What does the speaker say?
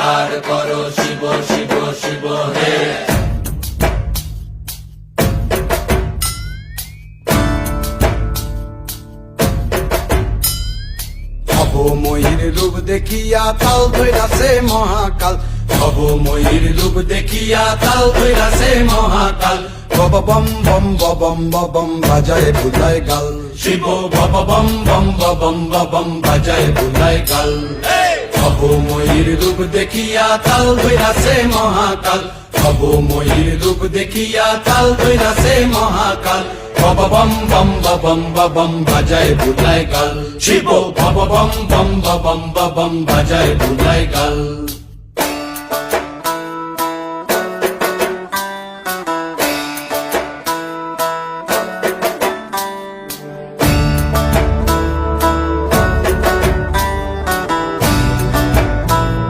জয়কার করো শিব শিব শিব হে। ভবময়ীর রূপ দেখিয়া তাল ধৈরাছে মহাকাল, ভবময়ীর রূপ দেখিয়া তাল ধৈরাছে মহাকাল। বব বম বম বম বম বাজায় বুলায় গাল, শিব বব বম বম বম বম বাজায় বুলায় গাল। ভবময়ীর রূপ দেখিয়া তাল ধৈরাছে মহাকাল, ভবময়ীর রূপ দেখিয়া তাল ধৈরাছে মহাকাল। বব বম বম বম বাজায় বুলায় গাল, শিব বব বম বম বম বাজায় বুলায় গাল।